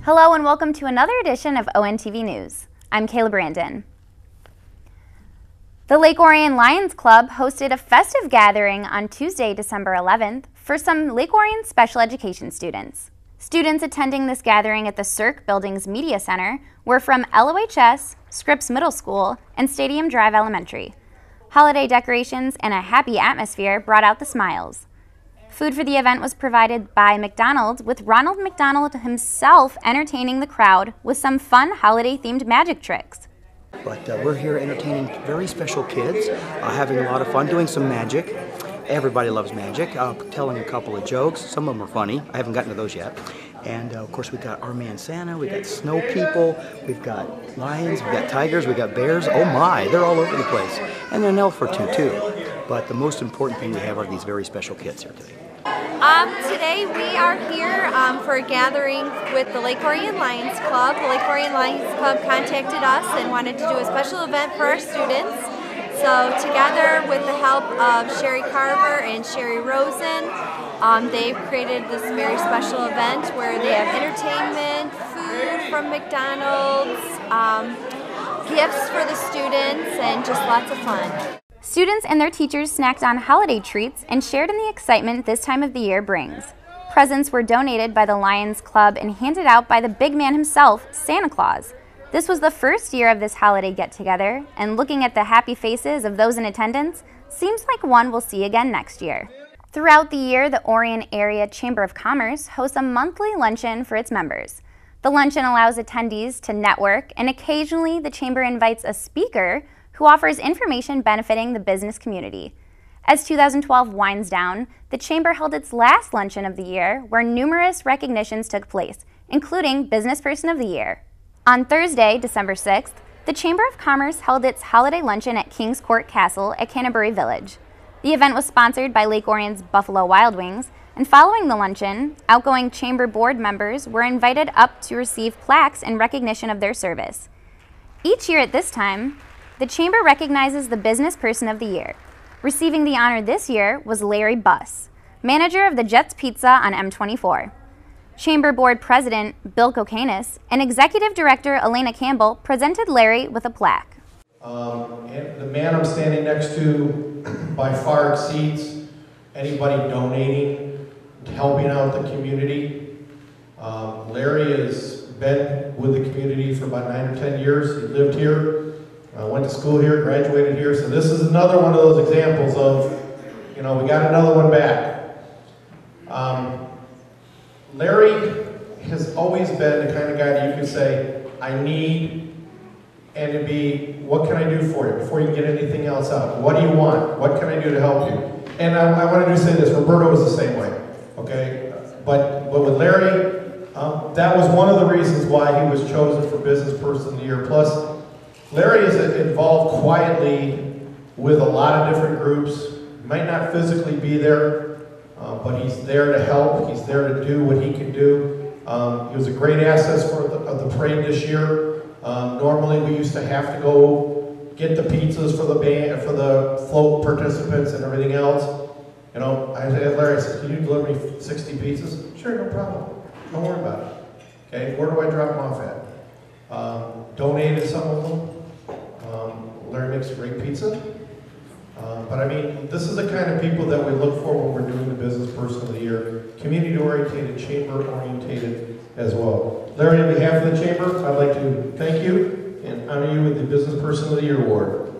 Hello and welcome to another edition of ONTV News. I'm Kayla Brandon. The Lake Orion Lions Club hosted a festive gathering on Tuesday, December 11th for some Lake Orion special education students. Students attending this gathering at the Cirque Building's Media Center were from LOHS, Scripps Middle School, and Stadium Drive Elementary. Holiday decorations and a happy atmosphere brought out the smiles. Food for the event was provided by McDonald's, with Ronald McDonald himself entertaining the crowd with some fun holiday-themed magic tricks. But we're here entertaining very special kids, having a lot of fun, doing some magic. Everybody loves magic, telling a couple of jokes. Some of them are funny. I haven't gotten to those yet. And of course, we've got our man Santa, we've got snow people, we've got lions, we've got tigers, we've got bears. Oh my, they're all over the place. And an elf or two too. But the most important thing we have are these very special kids here today. Today we are here for a gathering with the Lake Orion Lions Club. The Lake Orion Lions Club contacted us and wanted to do a special event for our students. So together with the help of Sherry Carver and Sherry Rosen, they've created this very special event where they have entertainment, food from McDonald's, gifts for the students, and just lots of fun. Students and their teachers snacked on holiday treats and shared in the excitement this time of the year brings. Presents were donated by the Lions Club and handed out by the big man himself, Santa Claus. This was the first year of this holiday get-together, and looking at the happy faces of those in attendance, seems like one we'll see again next year. Throughout the year, the Orion Area Chamber of Commerce hosts a monthly luncheon for its members. The luncheon allows attendees to network, and occasionally the chamber invites a speaker who offers information benefiting the business community. As 2012 winds down, the chamber held its last luncheon of the year, where numerous recognitions took place, including Business Person of the Year. On Thursday, December 6th, the Chamber of Commerce held its holiday luncheon at Kings Court Castle at Canterbury Village. The event was sponsored by Lake Orion's Buffalo Wild Wings, and following the luncheon, outgoing chamber board members were invited up to receive plaques in recognition of their service. Each year at this time, the chamber recognizes the Business Person of the Year. Receiving the honor this year was Larry Buss, manager of the Jets Pizza on M24. Chamber Board President Bill Kokanis and Executive Director Elena Campbell presented Larry with a plaque. And the man I'm standing next to by far exceeds anybody donating, helping out the community. Larry has been with the community for about 9 or 10 years. He lived here. Went to school here, graduated here, so this is another one of those examples of, we got another one back. Larry has always been the kind of guy that you could say, I need, and it'd be, what can I do for you before you get anything else out? What do you want? What can I do to help you? And I wanted to say this, Roberto was the same way, okay? But with Larry, that was one of the reasons why he was chosen for Business Person of the Year. Plus, Larry is involved quietly with a lot of different groups. He might not physically be there, but he's there to help. He's there to do what he can do. He was a great asset for the parade this year. Normally we used to have to go get the pizzas for the band, for the float participants and everything else. I said, Larry, I said, can you deliver me 60 pizzas? Sure, no problem. Don't worry about it. Okay, where do I drop them off at? Donated some of them. Larry makes great pizza. But I mean, this is the kind of people that we look for when we're doing the Business Person of the Year. Community-oriented, chamber-oriented as well. Larry, on behalf of the chamber, I'd like to thank you and honor you with the Business Person of the Year award.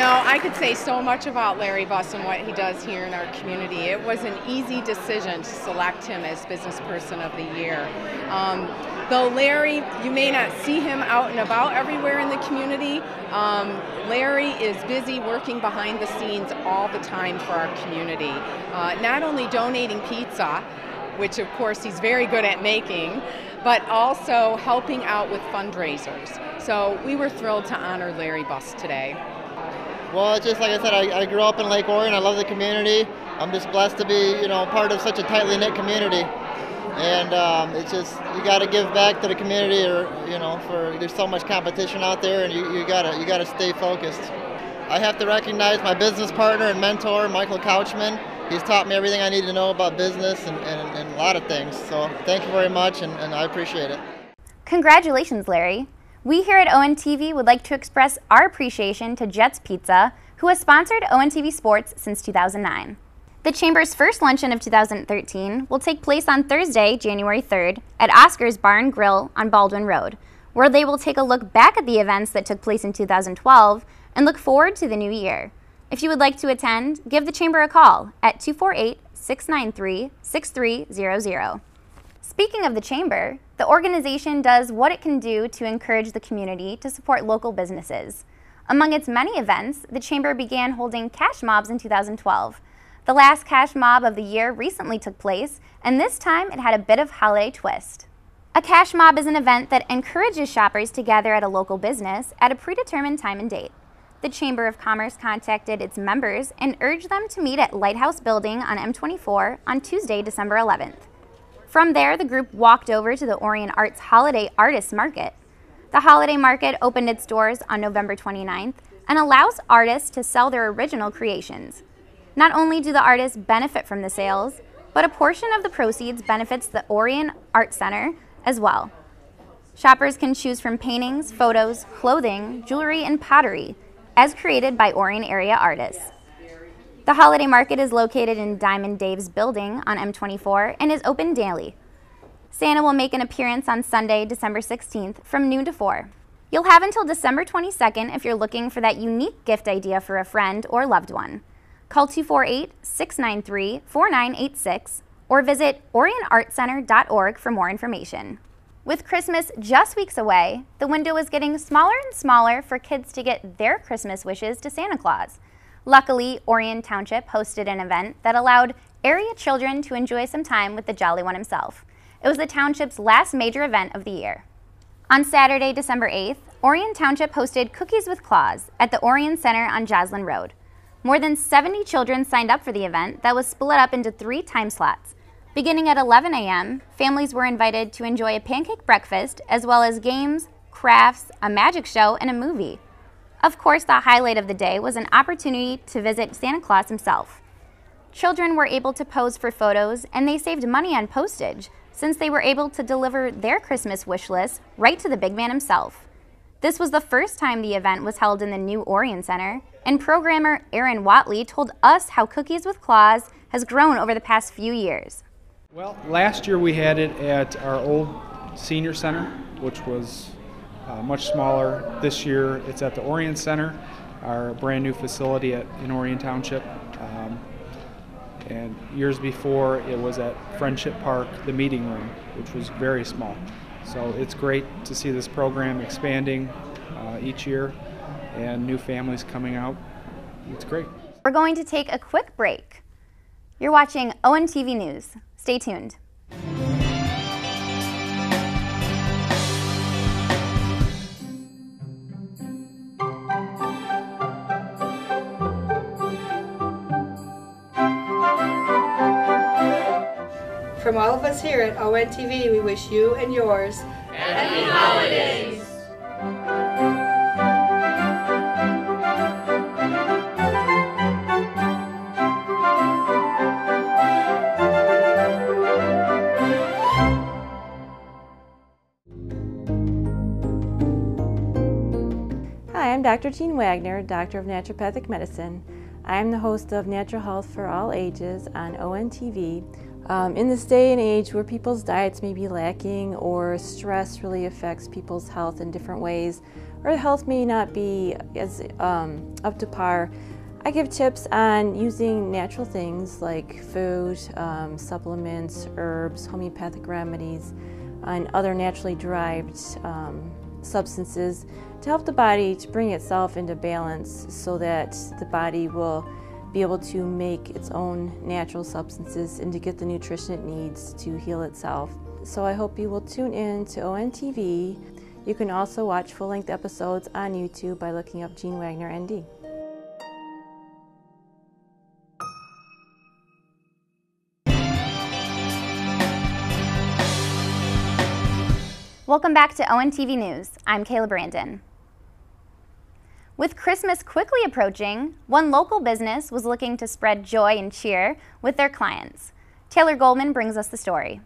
I could say so much about Larry Buss and what he does here in our community. It was an easy decision to select him as Business Person of the Year. Though Larry, you may not see him out and about everywhere in the community, Larry is busy working behind the scenes all the time for our community. Not only donating pizza, which of course he's very good at making, but also helping out with fundraisers. So we were thrilled to honor Larry Buss today. Well, just like I said, I grew up in Lake Orion. I love the community. I'm just blessed to be, part of such a tightly knit community. And it's just, you got to give back to the community, or there's so much competition out there, and you gotta stay focused. I have to recognize my business partner and mentor, Michael Couchman. He's taught me everything I need to know about business and a lot of things. So thank you very much, and I appreciate it. Congratulations, Larry. We here at ONTV would like to express our appreciation to Jets Pizza, who has sponsored ONTV Sports since 2009. The Chamber's first luncheon of 2013 will take place on Thursday, January 3rd at Oscar's Bar and Grill on Baldwin Road, where they will take a look back at the events that took place in 2012 and look forward to the new year. If you would like to attend, give the Chamber a call at 248-693-6300. Speaking of the Chamber, the organization does what it can do to encourage the community to support local businesses. Among its many events, the Chamber began holding cash mobs in 2012. The last cash mob of the year recently took place, and this time it had a bit of holiday twist. A cash mob is an event that encourages shoppers to gather at a local business at a predetermined time and date. The Chamber of Commerce contacted its members and urged them to meet at Lighthouse Building on M24 on Tuesday, December 11th. From there, the group walked over to the Orion Arts Holiday Artists Market. The holiday market opened its doors on November 29th and allows artists to sell their original creations. Not only do the artists benefit from the sales, but a portion of the proceeds benefits the Orion Art Center as well. Shoppers can choose from paintings, photos, clothing, jewelry, and pottery, as created by Orion area artists. The holiday market is located in Diamond Dave's building on M24 and is open daily. Santa will make an appearance on Sunday, December 16th from noon to 4. You'll have until December 22nd if you're looking for that unique gift idea for a friend or loved one. Call 248-693-4986 or visit orionartcenter.org for more information. With Christmas just weeks away, the window is getting smaller and smaller for kids to get their Christmas wishes to Santa Claus. Luckily, Orion Township hosted an event that allowed area children to enjoy some time with the Jolly One himself. It was the township's last major event of the year. On Saturday, December 8th, Orion Township hosted Cookies with Claus at the Orion Center on Joslin Road. More than 70 children signed up for the event that was split up into 3 time slots. Beginning at 11 a.m., families were invited to enjoy a pancake breakfast as well as games, crafts, a magic show, and a movie. Of course, the highlight of the day was an opportunity to visit Santa Claus himself. Children were able to pose for photos, and they saved money on postage since they were able to deliver their Christmas wish list right to the big man himself. This was the first time the event was held in the new Orion Center, and programmer Aaron Watley told us how Cookies with Claus has grown over the past few years. Well, last year we had it at our old senior center, which was much smaller. This year it's at the Orion Center, our brand new facility in Orion Township. And years before it was at Friendship Park, the meeting room, which was very small. So it's great to see this program expanding each year and new families coming out. It's great. We're going to take a quick break. You're watching ONTV News. Stay tuned. From all of us here at ONTV, we wish you and yours Happy Holidays! Hi, I'm Dr. Jean Wagner, Doctor of Naturopathic Medicine. I am the host of Natural Health for All Ages on ONTV. In this day and age where people's diets may be lacking or stress really affects people's health in different ways, or health may not be as up to par, I give tips on using natural things like food, supplements, herbs, homeopathic remedies, and other naturally derived substances to help the body to bring itself into balance so that the body will be able to make its own natural substances and to get the nutrition it needs to heal itself. So I hope you will tune in to ONTV. You can also watch full-length episodes on YouTube by looking up Jean Wagner, ND. Welcome back to ONTV News. I'm Kayla Brandon. With Christmas quickly approaching, one local business was looking to spread joy and cheer with their clients. Taylor Goldman brings us the story.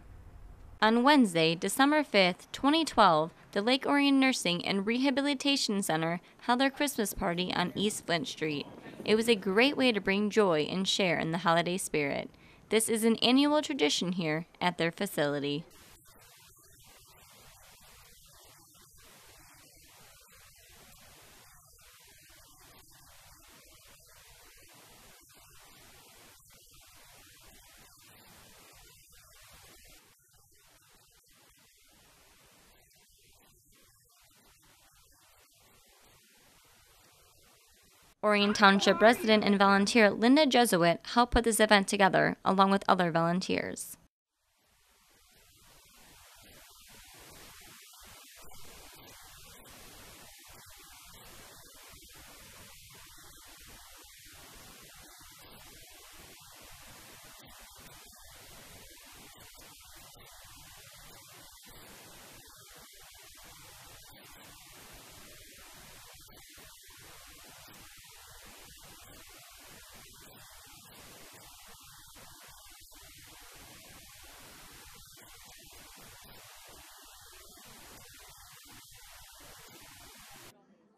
On Wednesday, December 5th, 2012, the Lake Orion Nursing and Rehabilitation Center held their Christmas party on East Flint Street. It was a great way to bring joy and share in the holiday spirit. This is an annual tradition here at their facility. Orion Township resident and volunteer Linda Jesuit helped put this event together, along with other volunteers.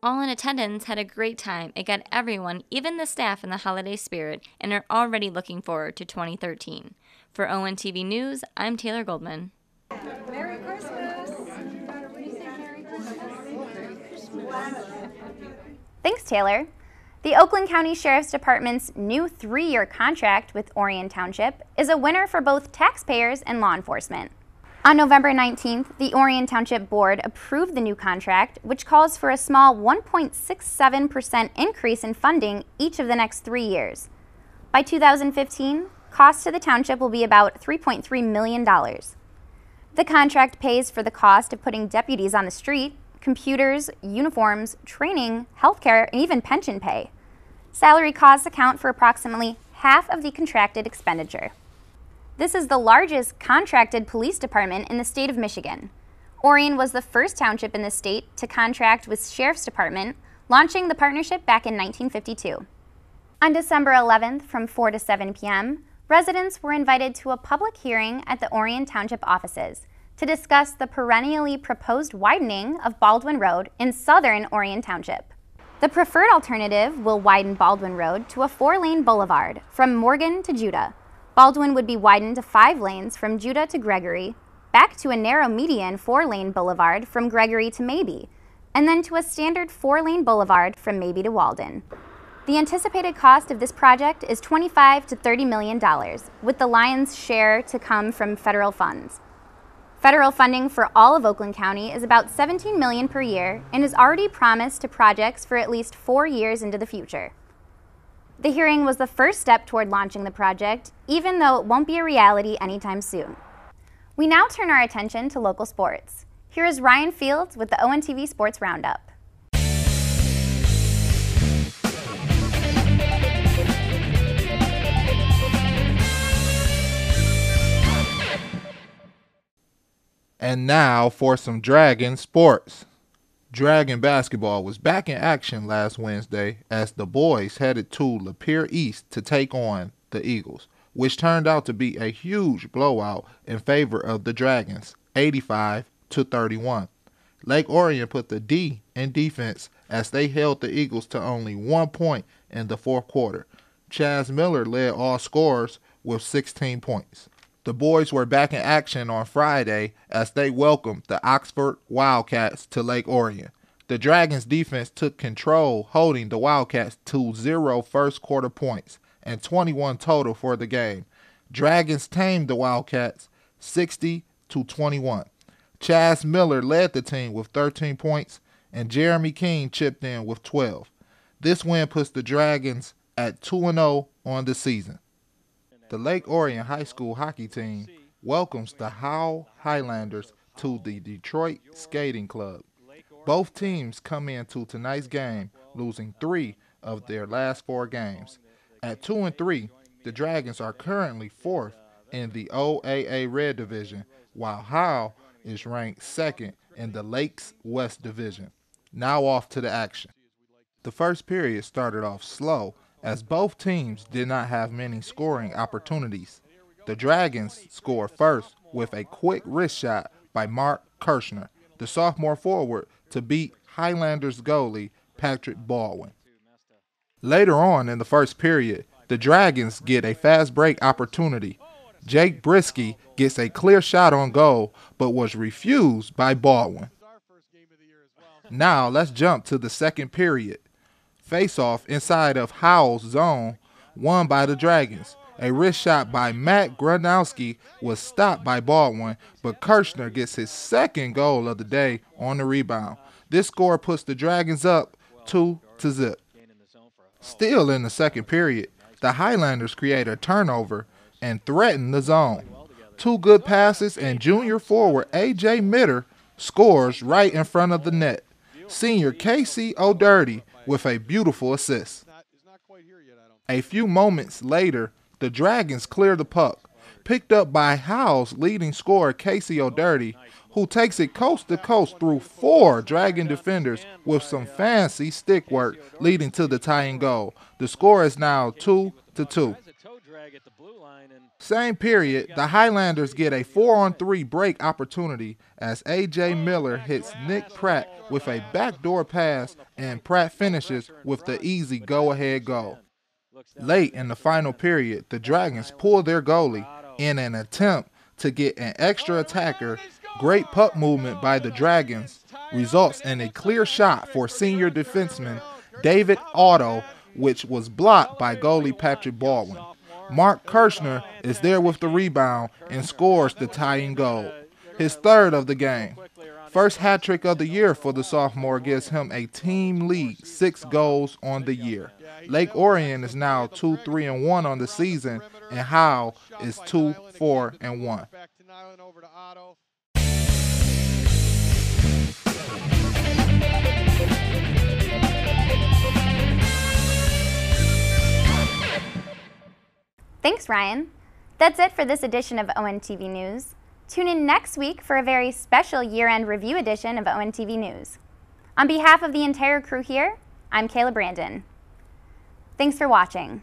All in attendance had a great time. It got everyone, even the staff, in the holiday spirit and are already looking forward to 2013. For ONTV News, I'm Taylor Goldman. Merry Christmas! Thanks, Taylor. The Oakland County Sheriff's Department's new 3-year contract with Orion Township is a winner for both taxpayers and law enforcement. On November 19th, the Orion Township Board approved the new contract, which calls for a small 1.67% increase in funding each of the next 3 years. By 2015, costs to the township will be about $3.3 million. The contract pays for the cost of putting deputies on the street, computers, uniforms, training, healthcare, and even pension pay. Salary costs account for approximately half of the contracted expenditure. This is the largest contracted police department in the state of Michigan. Orion was the first township in the state to contract with Sheriff's Department, launching the partnership back in 1952. On December 11th from 4 to 7 p.m., residents were invited to a public hearing at the Orion Township offices to discuss the perennially proposed widening of Baldwin Road in southern Orion Township. The preferred alternative will widen Baldwin Road to a 4-lane boulevard from Morgan to Judah. Baldwin would be widened to 5 lanes from Judah to Gregory, back to a narrow median 4-lane boulevard from Gregory to Mabee, and then to a standard 4-lane boulevard from Mabee to Walden. The anticipated cost of this project is $25 to $30 million, with the lion's share to come from federal funds. Federal funding for all of Oakland County is about $17 million per year and is already promised to projects for at least 4 years into the future. The hearing was the first step toward launching the project, even though it won't be a reality anytime soon. We now turn our attention to local sports. Here is Ryan Fields with the ONTV Sports Roundup. And now for some Dragon sports. Dragon basketball was back in action last Wednesday as the boys headed to Lapeer East to take on the Eagles, which turned out to be a huge blowout in favor of the Dragons, 85-31. Lake Orion put the D in defense as they held the Eagles to only 1 point in the fourth quarter. Chaz Miller led all scorers with 16 points. The boys were back in action on Friday as they welcomed the Oxford Wildcats to Lake Orion. The Dragons' defense took control, holding the Wildcats to 0 first-quarter points and 21 total for the game. Dragons tamed the Wildcats 60-21. Chaz Miller led the team with 13 points, and Jeremy King chipped in with 12. This win puts the Dragons at 2-0 on the season. The Lake Orion High School hockey team welcomes the Howe Highlanders to the Detroit Skating Club. Both teams come into tonight's game losing 3 of their last 4 games. At 2-3, the Dragons are currently 4th in the OAA Red Division, while Howe is ranked 2nd in the Lakes West Division. Now off to the action. The first period started off slow as both teams did not have many scoring opportunities. The Dragons scored first with a quick wrist shot by Mark Kirshner, the sophomore forward, to beat Highlanders goalie Patrick Baldwin. Later on in the first period, the Dragons get a fast break opportunity. Jake Brisky gets a clear shot on goal, but was refused by Baldwin. Now let's jump to the second period. Face-off inside of Howell's zone, won by the Dragons. A wrist shot by Matt Gronowski was stopped by Baldwin, but Kirshner gets his second goal of the day on the rebound. This score puts the Dragons up 2-0. Still in the second period, the Highlanders create a turnover and threaten the zone. Two good passes and junior forward A.J. Mitter scores right in front of the net. Senior Casey O'Doherty with a beautiful assist. A few moments later, the Dragons clear the puck, picked up by Howell's leading scorer Casey O'Doherty, who takes it coast to coast through 4 Dragon defenders with some fancy stick work, leading to the tying goal. The score is now 2-2. Same period, the Highlanders get a 4-on-3 break opportunity as A.J. Miller hits Nick Pratt with a backdoor pass, and Pratt finishes with the easy go-ahead goal. Late in the final period, the Dragons pull their goalie in an attempt to get an extra attacker. Great puck movement by the Dragons results in a clear shot for senior defenseman David Otto, which was blocked by goalie Patrick Baldwin. Mark Kirshner is there with the rebound and scores the tying goal, his third of the game. First hat trick of the year for the sophomore gives him a team lead 6 goals on the year. Lake Orion is now 2-3-1 on the season, and Howell is 2-4-1. Thanks, Ryan. That's it for this edition of ONTV News. Tune in next week for a very special year-end review edition of ONTV News. On behalf of the entire crew here, I'm Kayla Brandon. Thanks for watching.